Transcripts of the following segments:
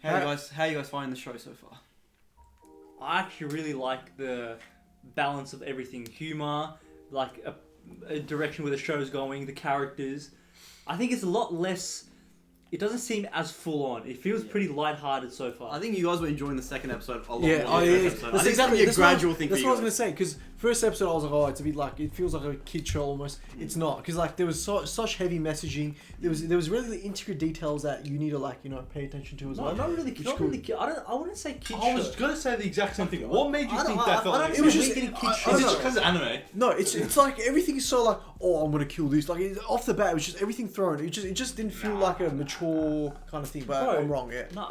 How you guys finding the show so far? I actually really like the balance of everything. Humor, like a direction where the show's going, the characters. I think it's a lot less... It doesn't seem as full on. It feels pretty lighthearted so far. I think you guys were enjoying the second episode a lot more. Yeah, than the first episode. I think it's going to be a gradual thing for you. That's what I was going to say, because first episode I was like, oh, it's a bit like, it feels like a kid show almost. It's not, because like there was such heavy messaging. There was really the intricate details that you need to like, pay attention to as well. Not really. I wouldn't say kid show. I was going to say the exact same thing. What made you think that felt like it was just kid show? Is it just because of anime? No, it's like everything is so like, oh, I'm gonna kill this. Like off the bat, it was just everything thrown. It just didn't feel like a mature kind of thing. But Bro, I'm wrong, yeah. No,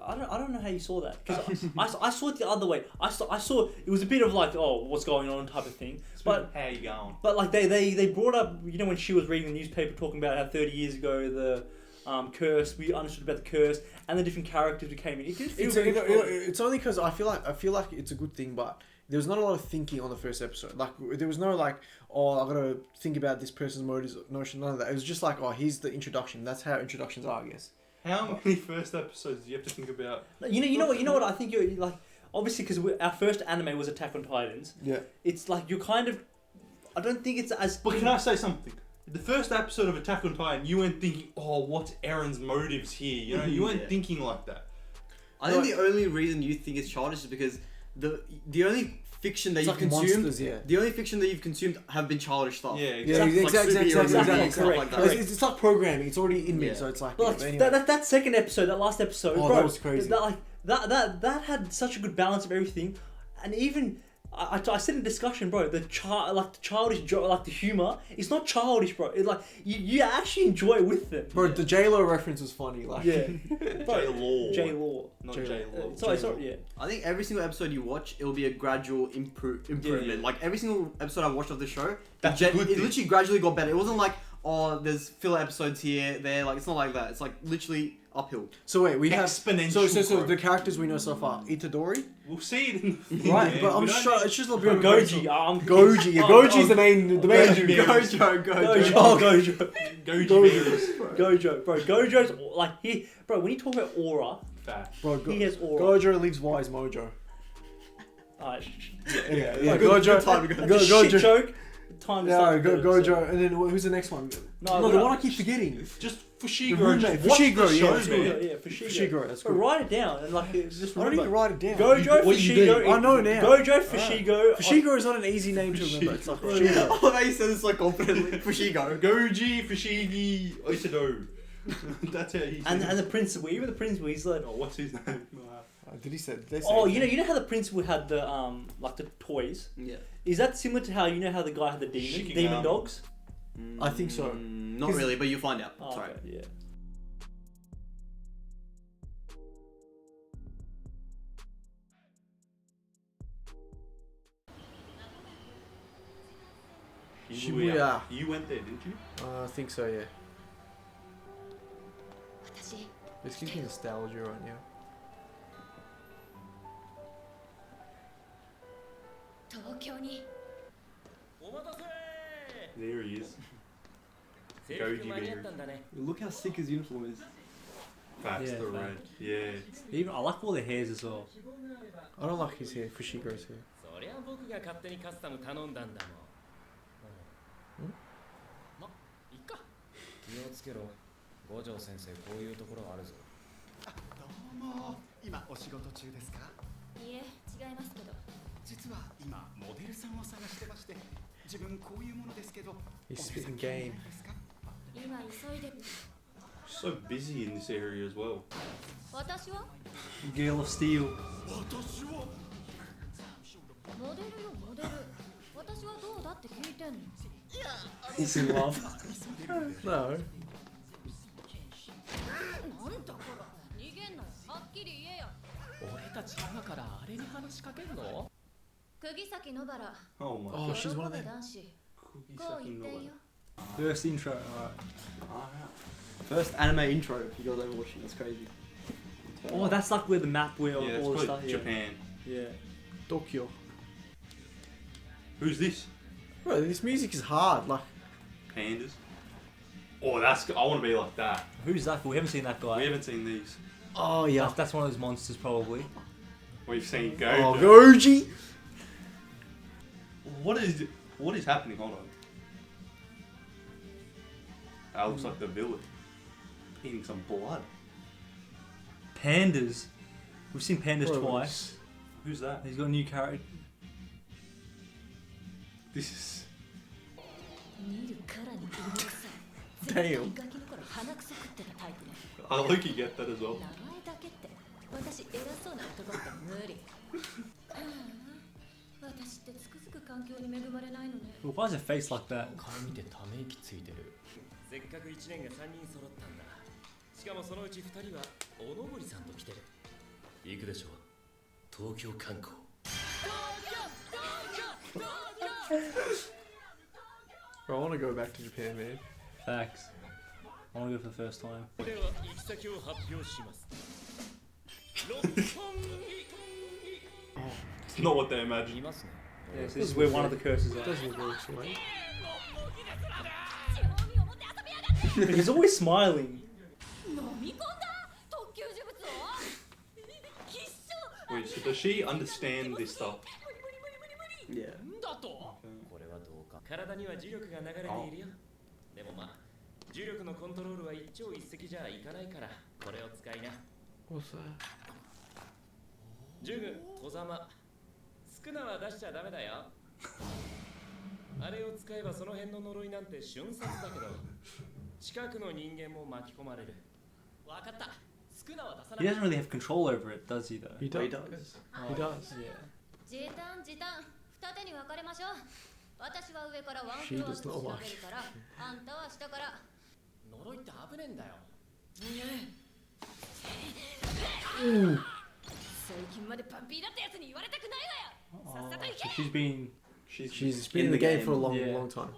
I don't know how you saw that, because I saw it the other way. I saw it was a bit of like, oh, what's going on type of thing. But how you going? But like they brought up, when she was reading the newspaper talking about how 30 years ago the curse, we understood about the curse and the different characters who came in. It did feel it's only because I feel like it's a good thing, but there was not a lot of thinking on the first episode. Like there was no like, oh, I gotta think about this person's motives, notion, none of that. It was just like, oh, here's the introduction. That's how introductions are, I guess. How many first episodes do you have to think about? You know what I think you're like, obviously because our first anime was Attack on Titans. Yeah. It's like you're kind of, I don't think it's as. But can I say something? The first episode of Attack on Titan, you weren't thinking, oh, what's Eren's motives here? You weren't thinking like that. I think the only reason you think it's childish is because the only fiction that you've consumed, the only fiction that you've consumed have been childish stuff. Yeah, exactly. Like that. It's like programming. It's already in me, so it's like. But anyway. that second episode, that last episode, bro, that was crazy. That had such a good balance of everything, and even. I said in discussion, bro, the childish joke, like the humor, it's not childish, bro. It's like you actually enjoy it with them. Bro, the J-Lo reference was funny, like. Yeah. J-Law. Not J-Law. Sorry, yeah. I think every single episode you watch, it'll be a gradual improvement. Yeah. Like every single episode I watched of the show, That's it good thing. literally gradually got better. It wasn't like, oh, there's filler episodes here, there. Like it's not like that. It's like literally uphill. So wait, we have exponential. So the characters we know so far, Itadori. We'll see it in the thing, Right, man. but I'm sure it's just a Bro, bit Goji. Goji. Yeah, Goji's the main dude. Gojo. Gojo. Bro, Gojo's like bro, when you talk about aura, Bro, he has aura. Gojo lives wise mojo. Yeah. Gojo. Shit joke. Time to start. Gojo, and then who's the next one? No, the one I keep forgetting. Just Fushiguro. Fushiguro, that's But good. write it down and like just I don't need to write it down. Gojo, Fushigo. I know now. Gojo, Fushigo. Fushiguro is not an easy name to remember. It's like Fushiguro. Oh, they said it so confidently. Fushigo. Goji, Fushigi, Oisado. That's how he said And the principal, even the principal, he's like, oh, what's his name? Did he say? Oh, you know how the principal had the like the toys. Yeah. Is that similar to how the guy had the demon dogs? I think so. Not really, but you'll find out. Oh, Sorry. okay, yeah. Shibuya. You went there, didn't you? I think so, yeah. This gives me nostalgia right now. There he is. Goji bear. Look how sick his uniform is. That's Yeah, the fact. red. Yeah. Even I like all the hairs as well. I don't like his hair. Fushigo's hair. そりゃ僕が勝手にカスタム頼んだんだもん。ま、いっか。気をつけろ。五条先生、こういうところがあるぞ。どうも、今お仕事中ですか？いえ、違いますけど。実は今モデルさんを探してまして、自分こういうものですけど、 He's spitting game. 今急いで。 So busy in this area as well. 私は？ Gale of Steel. 私はモデルよモデル。私はどうだって聞いてんの。 He's in love. No. なんだこら。逃げんの。はっきり言えよ。俺たち今からあれに話しかけるの？釘崎野原。 Oh my. Oh, she's one of 喜べ them. 男子。 Cookie こう言 sucking っていいよ。 First intro. Alright. First anime intro. You guys ever watching? That's crazy. Oh, that's like where the map where Yeah, all the it's stuff. probably Japan. Yeah. Tokyo. Who's this? Bro, this music is hard. Like, Pandas. Oh, that's. I want to be like that. Who's that? We haven't seen that guy. We haven't seen these. Oh yeah. That's one of those monsters probably. What are you saying, go? Oh, Goji! What is happening? Hold on. That looks like the villain. Eating some blood. Pandas. We've seen pandas twice. Who's that? He's got a new character. This is... Damn. I like you get that as well. Well, why is her face like that? せっかく1年が3人揃ったんだ。しかもそのうち2人はおのぼりさんと来てる。行くでしょ。東京観光。Bro, I want to go back to Japan, man. Facts. I want to go for the first time. では行き先を発表します。It's not what they imagine. いますね。 Yeah, so this is where one of the curses are. Doesn't look very exciting. He's always smiling. Wait, so does she understand this stuff? Yeah. これはどうか。体には磁力が流れているよ。でもまあ、重力のコントロールは一朝一夕じゃいかないから、これを使いな。What's that? ジュグ、戸ざま。少なは出しちゃダメだよ。あれを使えばその辺の呪いなんて瞬殺だけど、近くの人間も巻き込まれる。わかった。少なは出さな He い。 doesn't really have control over it, does he though? He Oh, he does. does. He does. Yeah. 時短時短二手に分かれましょう。私は上からワンフ She ロア does ずつ not 調 like. べるからあんたは下から。呪いって危ねえんだよ。最近までパンピーだったやつに言われたくないわよ。 Oh, さっさと行 so け。 she's been. She's been in the game for a long, Yeah. long time.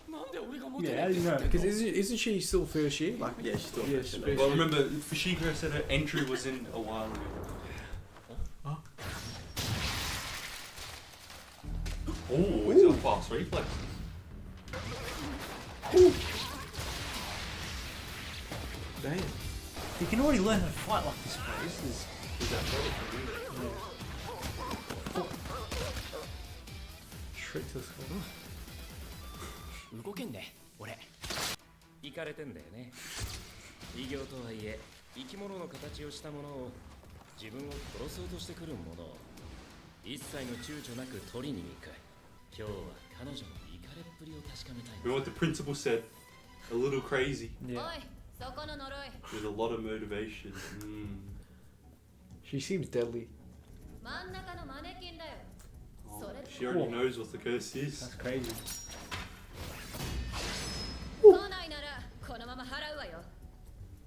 なんで俺が持て Yeah, な how い do you know? Because isn't she still first year? Like, Yeah, she's still yeah, first she's year. first Well, year. remember, Fushika said her entry was in a while ago. Oh, it's a fast reflex. Damn. You can already learn how to fight like this, bro. This is. Is that better? Straight to the skull. 動けんね、俺。行かれてんだよね。異形とはいえ、生き物の形をしたものを自分を殺そうとしてくるものを一切の躊躇なく取りに行く。今日は彼女のイカれっぷりを確かめたい。 Remember what the principal said? A little crazy, おい Yeah. そこの呪い with a lot of motivation. She seems deadly. 真ん中のマネキンだよ。 Oh, それ she already knows what the curse is. That's crazy. 来ないならこのまま払うわよ。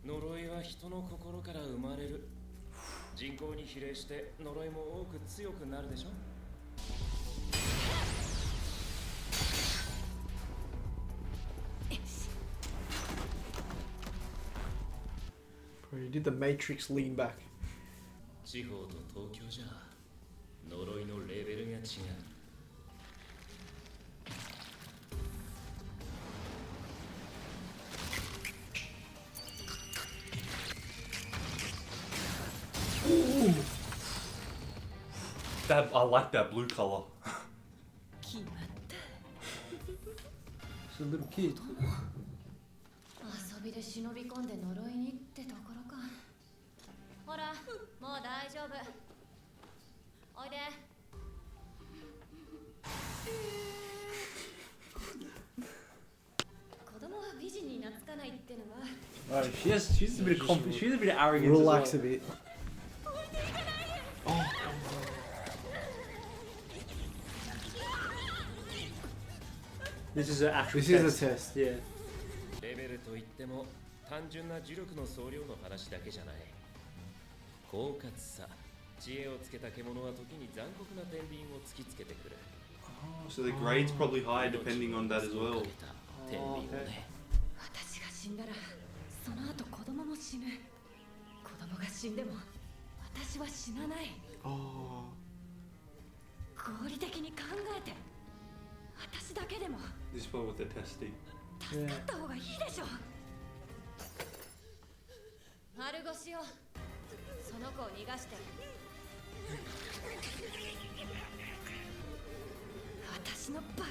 呪いは人の心から生まれる。人口に比例して呪いも多く強くなるでしょ。 Bro, you did the Matrix lean back. 地方と東京じゃ呪いのレベルが違う。 That I like that blue color. 決まった。 She's a little kid. 遊びで忍び込んで呪いにってところか。ほら、もう大丈夫。おいで。子供は美人に懐かないってのは。 Right, she's a bit of she's a bit of arrogance. Relax as a well. bit. This is an actual This test. is a test. Yeah. レベルといっても単純な呪力の総量の話だけじゃない。狡猾さ、知恵をつけた獣は時に残酷な天秤を突きつけてくる。 So the grade's probably high depending on that as well. 天秤をね。私が死んだら、その後子供も死ぬ。子供が死んでも、私は死なない。 Oh. 合理的に考えて。私だけでも This is probably what they're testing. 助かった方がいいでしょ。越しよその子を逃がして私のバカほ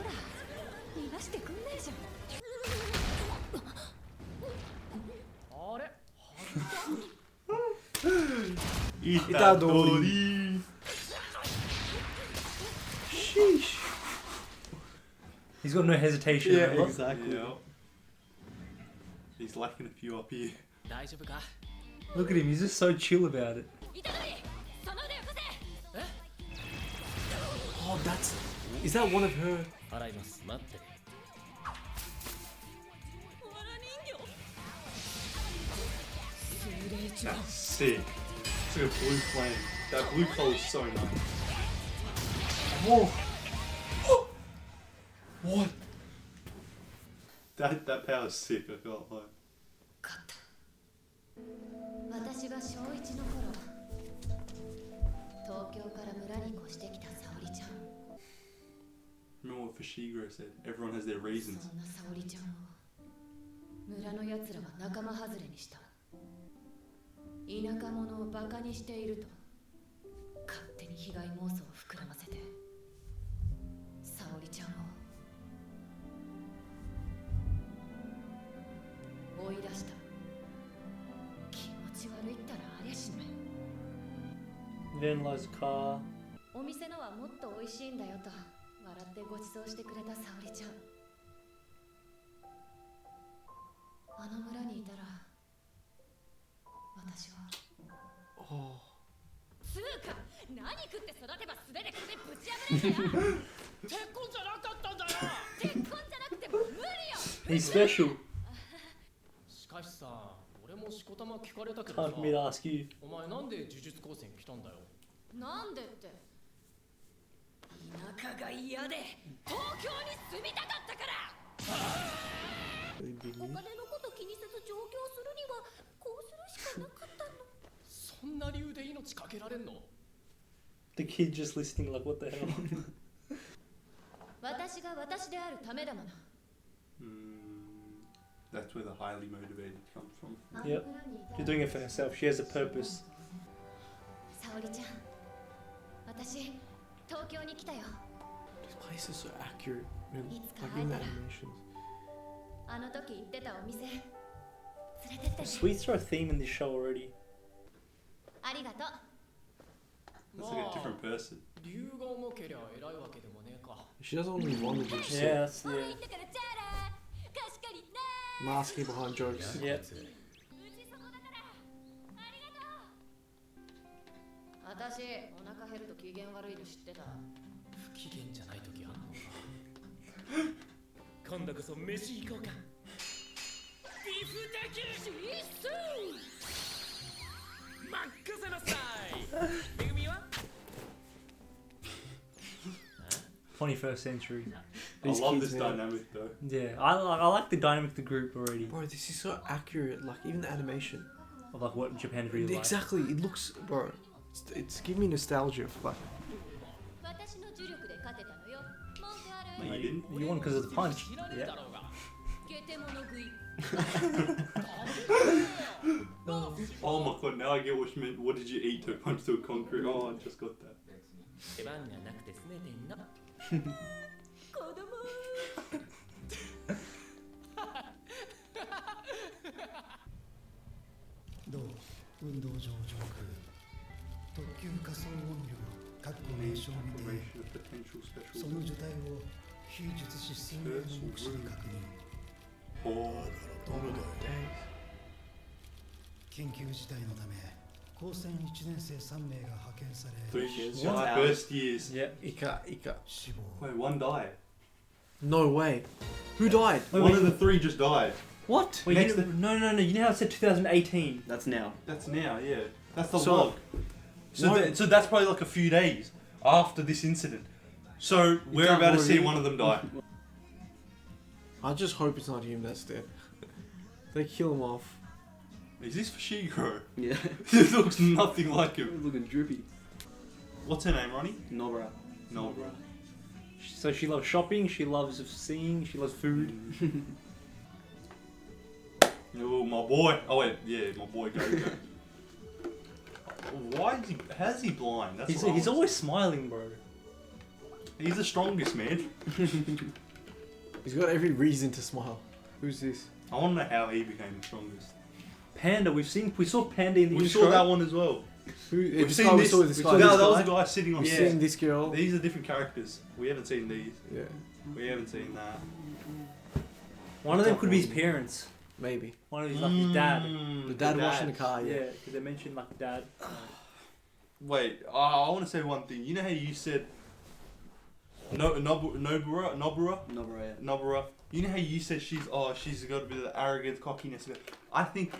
ら逃がしてくんねえじゃんあれ Itadori. Sheesh. He's got no hesitation. Yeah, remember? exactly. Yeah. He's lacking a few up here. 大丈夫か Look at him. He's just so chill about it. 虎杖その腕を貸せ Oh, that's. Is that one of her? 払います待って That's sick. It's like a blue flame. That blue color is so nice. Whoa. What? That power is sick, I felt like. 勝った私が小1の頃東京から村に越してきた沙織ちゃん Remember what Fushiguro said? Everyone has their そ reasons. んな沙織ちゃんを村のやつらは仲間外れにした田舎者をバカにしていると勝手に被害妄想を膨らませて沙織ちゃんを追い出した気持ち悪いったらありゃしない Then lies car. お店のはもっと美味しいんだよと笑ってご馳走してくれた沙織ちゃんあの村にいたら私は Oh. つうか何食って育てば素手で首ぶち破れんだよ鉄痕じゃなかったんだよ鉄痕じゃなくても無理よ He's special. しかしさ俺もしこたま聞かれたけどさ Time for me to ask you. お前なんで呪術高専来たんだよなんでって田舎が嫌で東京に住みたかったからお金のこと気にせず上京するにはこうするしかなかったのそんな理由で命かけられんの The kid just listening like, what the hell? 私が私であるためだもの That's where the highly motivated comes from. Yep. She's doing it for herself. She has a purpose. 沙織ちゃん私東京に来たよ This place is so accurate. Man. It's Like in the kinda- animations. あの時言ってたお店連れてってね Sweets are a theme in this show already. ありがとう That's like a different person. 理由が重けりゃ偉いわけでもねえか She doesn't only want to just Yeah, that's, ほら yeah. 言ったからじゃあな貸し借りね masking behind jokes. Yeah. うちそこだからありがとう私お腹減ると機嫌悪いの知ってた不機嫌じゃない時あんのか今度こそ飯行こうかビフだけシースー任せなさいめぐみは 21st century. I These love kids, this man. dynamic though. Yeah, I like the dynamic of the group already. Bro, this is so accurate. Like even the animation. Of like what Japan's really like. Exactly. It looks, bro. It's giving me nostalgia for like. 私の呪力で勝てたのよ文句あ No, る you didn't. You won because of the punch. 知らねえ Yeah. だろうがゲテモノ食い Oh my god, now I get what you meant. What did you eat to punch through concrete? Oh, I just got that. 出番がなくてすねてんの子供同運動場上空特急仮想音量各名称にて Formation of potential そ special. の受体を非術師数名の目視で確認 Oh, 緊急事態のため高専1年生3名が派遣され three years. What? My first years. Yeah. Ika. 死亡 Wait, one died. No way. Who died? Wait, One wait. of the three just died. What? Wait, Next you know, no. You know how it said 2018? That's now. That's now, yeah. That's the So- log. So that's probably like a few days after this incident. So we're can't about to see already- one of them die. I just hope it's not him that's dead. They kill him off. Is this Fushiguro? Yeah. This looks nothing like him. Looking droopy. What's her name, Ronnie? Nobara. No, bro. So she loves shopping, she loves seeing, she loves food. Oh, my boy. Oh wait, yeah, my boy Gojo. How's he blind? That's He's always smiling, bro. He's the strongest, man. He's got every reason to smile. Who's this? I want to know how he became the strongest. Panda, we saw Panda in the We intro. saw that one as well. We've seen this. guy. That was a guy sitting on. We've Yeah. seen this girl. These are different characters. We haven't seen these. Yeah, We haven't seen that. One of them could be his parents. maybe. One of them is like his dad. The dad washing the car. Yeah, Yeah. because they mentioned like dad. Wait, I want to say one thing. You know how you said Nobara? Nobara. You know how you said she's got a bit of arrogance, cockiness. I think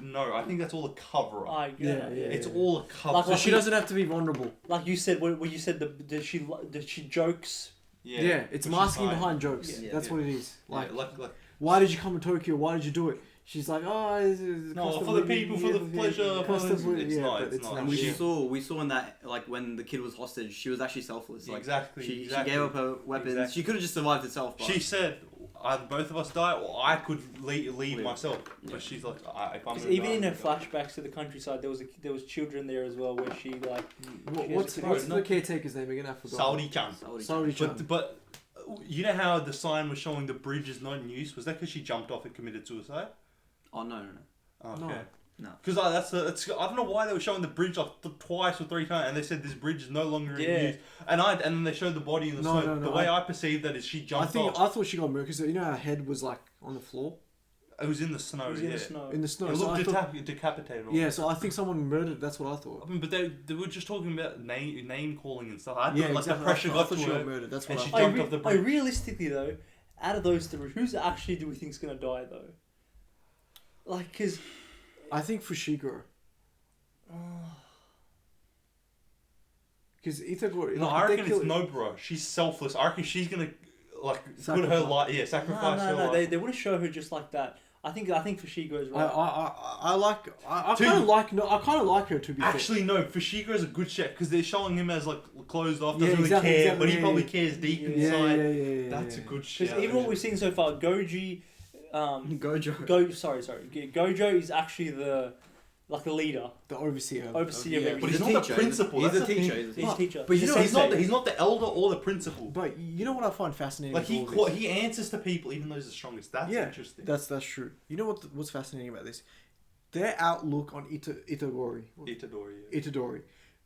that's all a cover up. Yeah. It's all a cover Like, So she doesn't have to be vulnerable. Like you said, when you said that she jokes. Yeah, it's But masking she's behind jokes. Yeah. That's what it is. like Why did you come to Tokyo? Why did you do it? She's like, it's no, cost for of the living, people, for the pleasure. cost of living, It's not. but It's not. And we She- saw in that, like, when the kid was hostage, she was actually selfless. Like, Exactly. She gave up her weapons. Exactly. She could have just survived herself. But She said, either both of us die, or I could leave myself. Yeah. But she's like, if I'm Because gonna even die, in her I'm gonna die. flashbacks to the countryside, there was children there as well, where she like. What's She the has- caretaker's name again? I forgot. Saudi-chan. Saudi-chan. But you know how the sign was showing the bridge is not in use? Was that because she jumped off and committed suicide? Oh no. Okay. No. Because I don't know why they were showing the bridge like twice or three times, and they said this bridge is no longer in use. And then they showed the body in the smoke. No, the way I perceived that is she jumped off. I thought she got murdered because you know her head was like on the floor. It was in the snow. It was in the snow. In the snow. It So looked I thought, decapitated. yeah, so I think someone murdered. That's what I thought. I mean, but they were just talking about name calling and stuff. I thought Yeah, like exactly. the pressure I got thought to she got her. murdered. That's and what she I jumped off the bridge. Realistically though, out of those three, who's actually do we think's gonna die though? Like, cause I think Fushiguro. Because Itagori. No, like, I they reckon kill- it's Nobara. She's selfless. I reckon she's gonna like put her Sacrifice. life. Yeah, sacrifice her no, life. they wouldn't show her just like that. I think Fushiguro is I right. kind of like I kind of like her to be fair. Actually, no. Fushiguro is a good chef because they're showing him as like closed off, Yeah, doesn't exactly, really care, exactly, but he yeah, probably yeah. cares deep Yeah, inside. Yeah. That's a good Because chef. even what we've seen so far, Gojo is actually the leader, The overseer. overseer of Yeah, everything. But he's He's a not the teacher. principal. He's That's a the thing. teacher. He's a teacher. But you know, He's not the elder or the principal. But you know what I find fascinating? Like with all this? he answers to people even though he's the strongest. That's interesting. That's true. You know what's fascinating about this? Their outlook on Itadori. Itadori.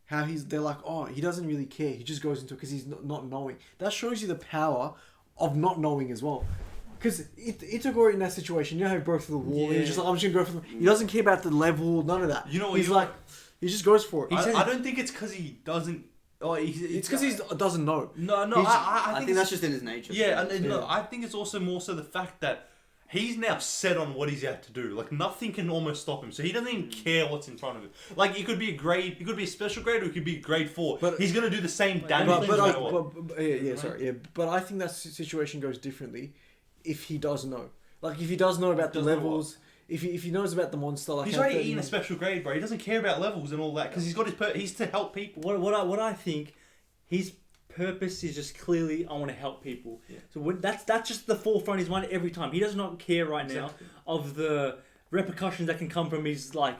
How they're like, oh, he doesn't really care. He just goes into it because he's not knowing. That shows you the power of not knowing as well. Because Itagori in that situation, you know how he broke through the wall and he's just like, I'm just going to go for the... He doesn't care about the level, none of that. You know what? He's like, he just goes for it. I don't think it's because he doesn't... It's because he doesn't know. No, I think that's just in his nature. Yeah, no, I think it's also more so the fact that he's now set on what he's out to do. Like, nothing can almost stop him. So he doesn't even care what's in front of him. Like, it could be a special grade or it could be grade 4. But he's going to do the same damage no matter what. But I think that situation goes differently if he does know. Like, if he does know about the levels... If he knows about the monster, like he's already eaten a special grade, bro. He doesn't care about levels and all that because he's got he's to help people. What I think, his purpose is just clearly I want to help people. Yeah. So that's just the forefront of his mind every time. He does not care right now of the repercussions that can come from his like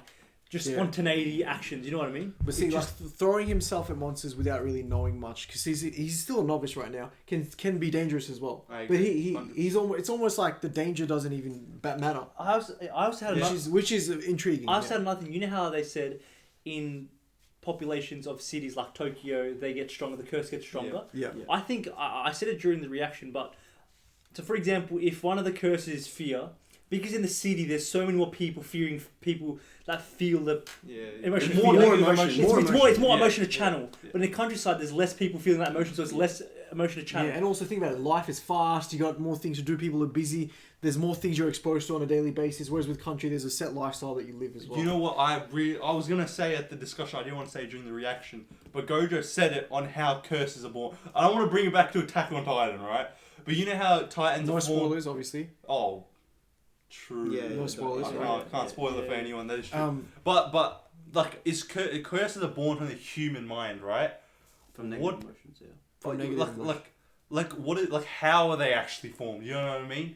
just spontaneity actions. You know what I mean? But see, like throwing himself at monsters without really knowing much, because he's still a novice right now, can be dangerous as well. But he's almost it's almost like the danger doesn't even matter. I also had which is intriguing. I also had another thing. You know how they said in populations of cities like Tokyo, they get stronger, the curse gets stronger. Yeah. I think I said it during the reaction, but so for example, if one of the curses is fear. Because in the city, there's so many more people fearing people that feel the emotion. It's more emotion. It's more emotion to channel. Yeah. But in the countryside, there's less people feeling that emotion, so it's less emotion to channel. Yeah, and also think about it. Life is fast. You got more things to do. People are busy. There's more things you're exposed to on a daily basis. Whereas with country, there's a set lifestyle that you live as well. You know what? I was gonna say at the discussion. I didn't want to say during the reaction, but Gojo said it on how curses are born. I don't want to bring it back to Attack on Titan, right? But you know how Titans. No are spoilers, obviously. Oh. True. Yeah, no spoilers. I can't spoil it for anyone. That is true. But like, curses are born from the human mind, right? From negative emotions, yeah. From negative emotions. Like how are they actually formed? You know what I mean?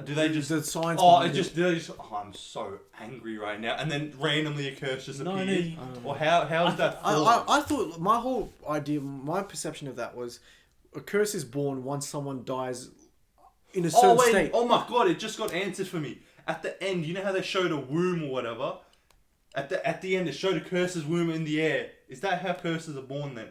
do they just the science? Oh, it just do they just? Oh, I'm so angry right now, and then randomly a curse just appears. Or how is that? I thought my whole idea, my perception of that was, a curse is born once someone dies in a certain state. Oh my god! It just got answered for me. At the end, you know how they showed a womb or whatever. At the end, it showed a curse's womb in the air. Is that how curses are born then?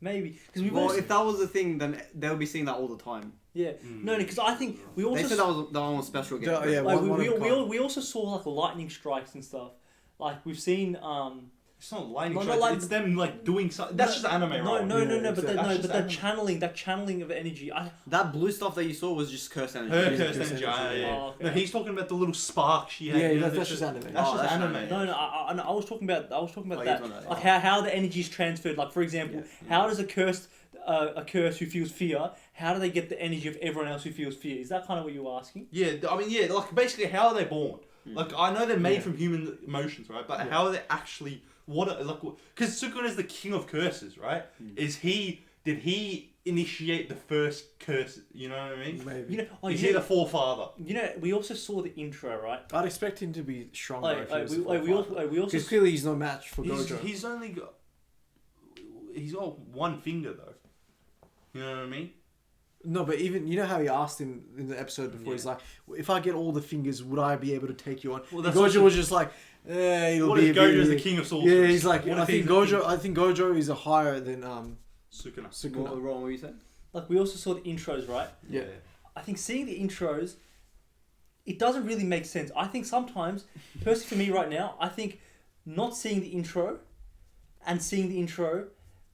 Maybe because if that was the thing, then they'll be seeing that all the time. Yeah, no, because I think we also they said that one was special again. Yeah, like we also saw like lightning strikes and stuff. Like we've seen. It's not lightning strikes. It's them like doing something. That's just anime, right? No. But that channeling of energy. That blue stuff that you saw was just curse energy. Curse energy. Yeah. Oh, okay. No, he's talking about the little spark she had. Yeah, that's just anime. That's just anime. No. I was talking about that. Like how the energy is transferred. Like for example, how does a curse who feels fear? How do they get the energy of everyone else who feels fear? Is that kind of what you were asking? Yeah, I mean, yeah. Like basically, how are they born? Like I know they're made from human emotions, right? But how are they actually? Because Sukuna is the king of curses, right? Did he initiate the first curse? You know what I mean? Maybe. Is he the forefather? We also saw the intro, right? I'd expect him to be stronger. We also because clearly he's no match for Gojo. He's got one finger though. You know what I mean? No, but even you know how he asked him in the episode before. He's like, "If I get all the fingers, would I be able to take you on?" Well, Gojo was just like, "What if Gojo is the king of sorcerers?" Yeah, he's like, I think Gojo is a higher than Sukuna. What wrong were you saying? Like we also saw the intros, right? Yeah. I think seeing the intros, it doesn't really make sense. I think sometimes, personally for me right now, I think not seeing the intro, and seeing the intro.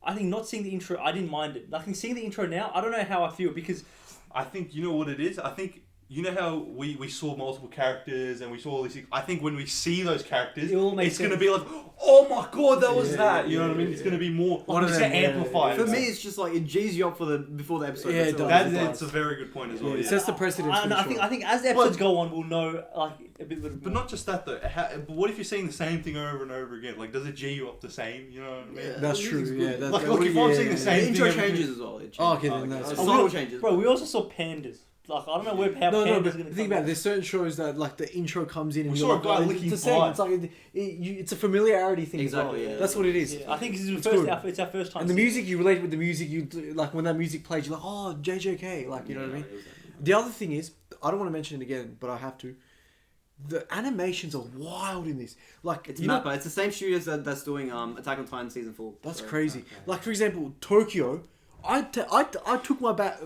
I think not seeing the intro, I didn't mind it. I think seeing the intro now, I don't know how I feel because... I think, you know what it is? I think, you know how we saw multiple characters and we saw all these things? I think when we see those characters, it's going to be like, oh my god, that was that. You know what I mean? It's going to be more... It's going to amplify. For me, it's just like, it G's you up before the episode. Yeah, that's a very good point as well. It sets the precedent. I think as the episodes go on, we'll know like a bit more. But not just that though. But what if you're saying the same thing over and over again? Like, does it G you up the same? You know what I mean? Yeah, that's true. Yeah, that's like if I'm saying the same thing... The intro changes as well. Oh, okay, then that's... Subtle changes. Bro, we also saw pandas. Like, I don't know where pandas going to come. Think about it. There's certain shows that like the intro comes in and we saw a guy licking flies. It's like it's a familiarity thing. Exactly. Yeah. That's what it is. Yeah, I think it's our first time. And the music, you relate with the music. You like when that music plays, you're like, oh, JJK. Like you know what I mean. The other thing is, I don't want to mention it again, but I have to. The animations are wild in this. Like it's Mappa. It's the same studios that's doing Attack on Titan season 4. That's crazy. Like for example, Tokyo. I took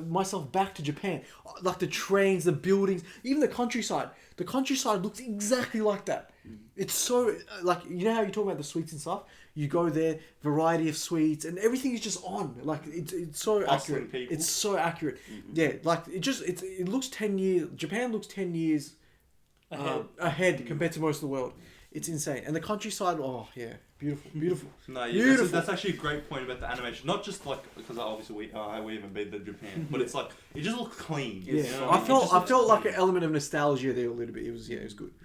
myself back to Japan. Like the trains, the buildings, even the countryside. The countryside looks exactly like that. It's so like you know how you talk about the sweets and stuff. You go there, variety of sweets, and everything is just on. Like it's so accurate. People. It's so accurate. Yeah, like it looks 10 years. Japan looks 10 years ahead compared to most of the world. It's insane. And the countryside, oh yeah, beautiful. No, yeah, that's actually a great point about the animation. Not just like because obviously we haven't been to Japan, but it's like it just looks clean. Yeah, you know I felt like an element of nostalgia there a little bit. It was good.